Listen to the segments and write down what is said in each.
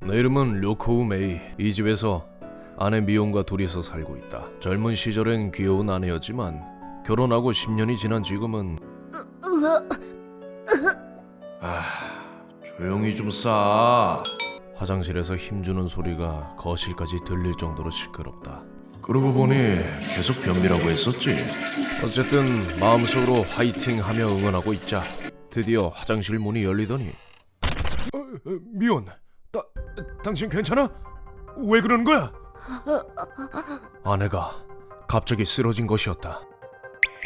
내 이름은 료코우 메이. 이 집에서 아내 미혼과 둘이서 살고 있다. 젊은 시절엔 귀여운 아내였지만 결혼하고 10년이 지난 지금은 조용히 좀 싸. 화장실에서 힘주는 소리가 거실까지 들릴 정도로 시끄럽다. 그러고 보니 계속 변비라고 했었지. 어쨌든 마음속으로 화이팅하며 응원하고 있자 드디어 화장실 문이 열리더니 미혼, 당신 괜찮아? 왜 그러는 거야? 아내가 갑자기 쓰러진 것이었다.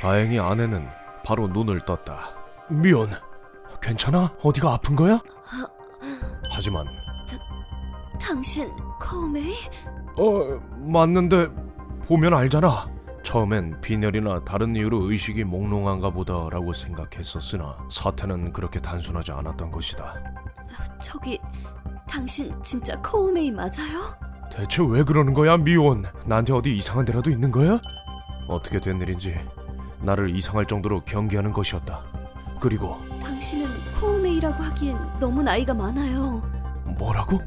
다행히 아내는 바로 눈을 떴다. 미혼, 괜찮아? 어디가 아픈 거야? 하지만 당신 코우메이? 맞는데 보면 알잖아. 처음엔 빈혈이나 다른 이유로 의식이 몽롱한가 보다라고 생각했었으나 사태는 그렇게 단순하지 않았던 것이다. 저기 당신 진짜 코우메이 맞아요? 대체 왜 그러는 거야, 미혼? 나한테 어디 이상한 데라도 있는 거야? 어떻게 된 일인지 나를 이상할 정도로 경계하는 것이었다. 그리고 당신은 코우메이라고 하기엔 너무 나이가 많아요. 뭐라고?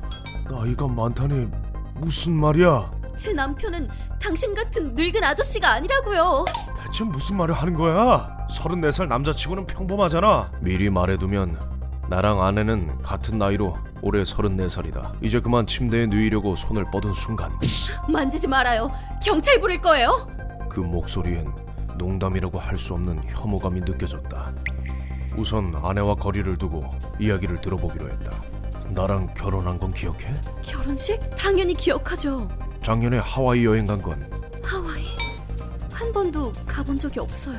나이가 많다니 무슨 말이야? 제 남편은 당신 같은 늙은 아저씨가 아니라고요. 대체 무슨 말을 하는 거야? 34살 남자치고는 평범하잖아. 미리 말해두면 나랑 아내는 같은 나이로 올해 34살이다. 이제 그만 침대에 누이려고 손을 뻗은 순간 만지지 말아요. 경찰 부를 거예요. 그 목소리엔 농담이라고 할 수 없는 혐오감이 느껴졌다. 우선 아내와 거리를 두고 이야기를 들어보기로 했다. 나랑 결혼한 건 기억해? 결혼식? 당연히 기억하죠. 작년에 하와이 여행 간 건 하와이? 한 번도 가본 적이 없어요.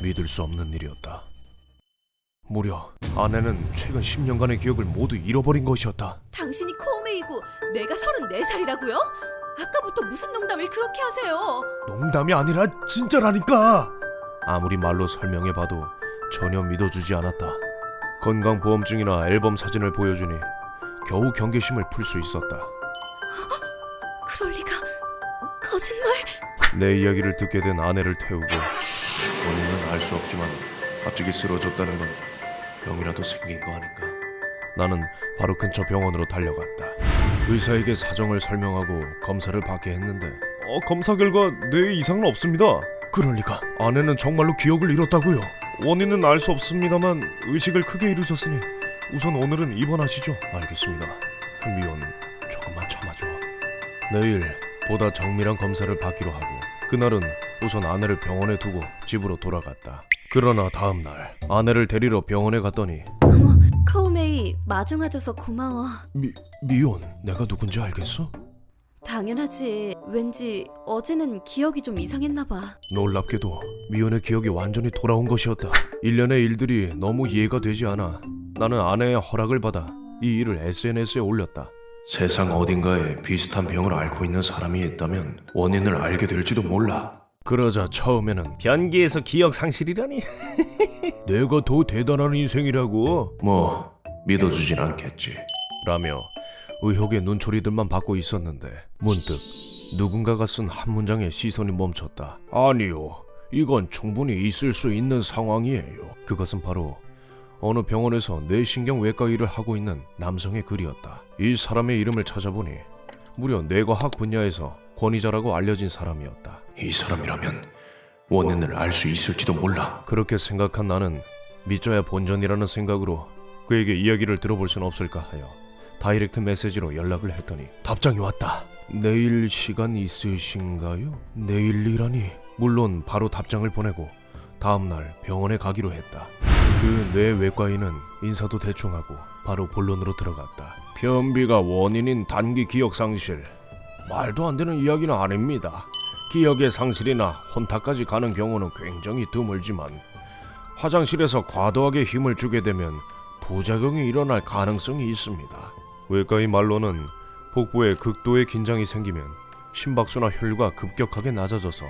믿을 수 없는 일이었다. 무려 아내는 최근 10년간의 기억을 모두 잃어버린 것이었다. 당신이 코우메이고 내가 34살이라고요? 아까부터 무슨 농담을 그렇게 하세요? 농담이 아니라 진짜라니까. 아무리 말로 설명해봐도 전혀 믿어주지 않았다. 건강보험증이나 앨범 사진을 보여주니 겨우 경계심을 풀 수 있었다. 그럴 리가. 거짓말. 내 이야기를 듣게 된 아내를 태우고 원인은 알 수 없지만 갑자기 쓰러졌다는 건 병이라도 생긴 거 아닌가. 나는 바로 근처 병원으로 달려갔다. 의사에게 사정을 설명하고 검사를 받게 했는데 검사 결과 뇌에 이상은 없습니다. 그럴 리가. 아내는 정말로 기억을 잃었다고요. 원인은 알 수 없습니다만 의식을 크게 잃으셨으니 우선 오늘은 입원하시죠. 알겠습니다. 미혼, 조금만 참아줘. 내일 보다 정밀한 검사를 받기로 하고 그날은 우선 아내를 병원에 두고 집으로 돌아갔다. 그러나 다음날 아내를 데리러 병원에 갔더니 어머, 코우메이 마중아줘서 고마워. 미혼, 내가 누군지 알겠어? 당연하지. 왠지 어제는 기억이 좀 이상했나 봐. 놀랍게도 미혼의 기억이 완전히 돌아온 것이었다. 일련의 일들이 너무 이해가 되지 않아 나는 아내의 허락을 받아 이 일을 SNS에 올렸다. 세상 어딘가에 비슷한 병을 앓고 있는 사람이 있다면 원인을 알게 될지도 몰라. 그러자 처음에는 변기에서 기억 상실이라니 내가 더 대단한 인생이라고 뭐 믿어주진 않겠지 라며 의혹의 눈초리들만 받고 있었는데 문득 누군가가 쓴 한 문장에 시선이 멈췄다. 아니요, 이건 충분히 있을 수 있는 상황이에요. 그것은 바로 어느 병원에서 뇌신경외과 일을 하고 있는 남성의 글이었다. 이 사람의 이름을 찾아보니 무려 뇌과학 분야에서 권위자라고 알려진 사람이었다. 이 사람이라면 원인을 알 수 있을지도 몰라. 그렇게 생각한 나는 믿져야 본전이라는 생각으로 그에게 이야기를 들어볼 수는 없을까 하여 다이렉트 메시지로 연락을 했더니 답장이 왔다. 내일 시간 있으신가요? 내일이라니. 물론 바로 답장을 보내고 다음날 병원에 가기로 했다. 그 뇌외과의는 인사도 대충 하고 바로 본론으로 들어갔다. 변비가 원인인 단기 기억 상실. 말도 안 되는 이야기는 아닙니다. 기억의 상실이나 혼탁까지 가는 경우는 굉장히 드물지만 화장실에서 과도하게 힘을 주게 되면 부작용이 일어날 가능성이 있습니다. 외과의 말로는 복부에 극도의 긴장이 생기면 심박수나 혈류가 급격하게 낮아져서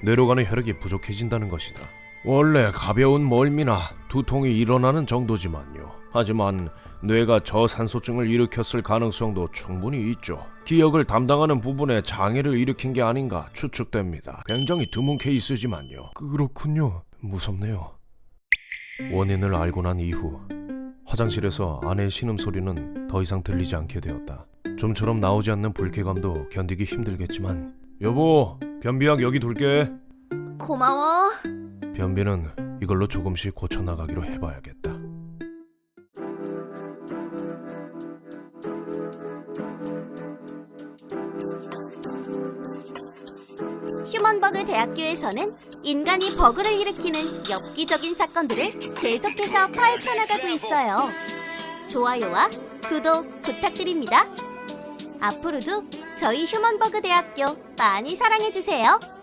뇌로 가는 혈액이 부족해진다는 것이다. 원래 가벼운 멀미나 두통이 일어나는 정도지만요. 하지만 뇌가 저산소증을 일으켰을 가능성도 충분히 있죠. 기억을 담당하는 부분에 장애를 일으킨 게 아닌가 추측됩니다. 굉장히 드문 케이스지만요. 그렇군요. 무섭네요. 원인을 알고 난 이후 화장실에서 아내의 신음소리는 더 이상 들리지 않게 되었다. 좀처럼 나오지 않는 불쾌감도 견디기 힘들겠지만 여보, 변비약 여기 둘게. 고마워. 변비는 이걸로 조금씩 고쳐나가기로 해봐야겠다. 휴먼버그 대학교에서는 인간이 버그를 일으키는 엽기적인 사건들을 계속해서 파헤쳐 나가고 있어요. 좋아요와 구독 부탁드립니다. 앞으로도 저희 휴먼버그 대학교 많이 사랑해주세요.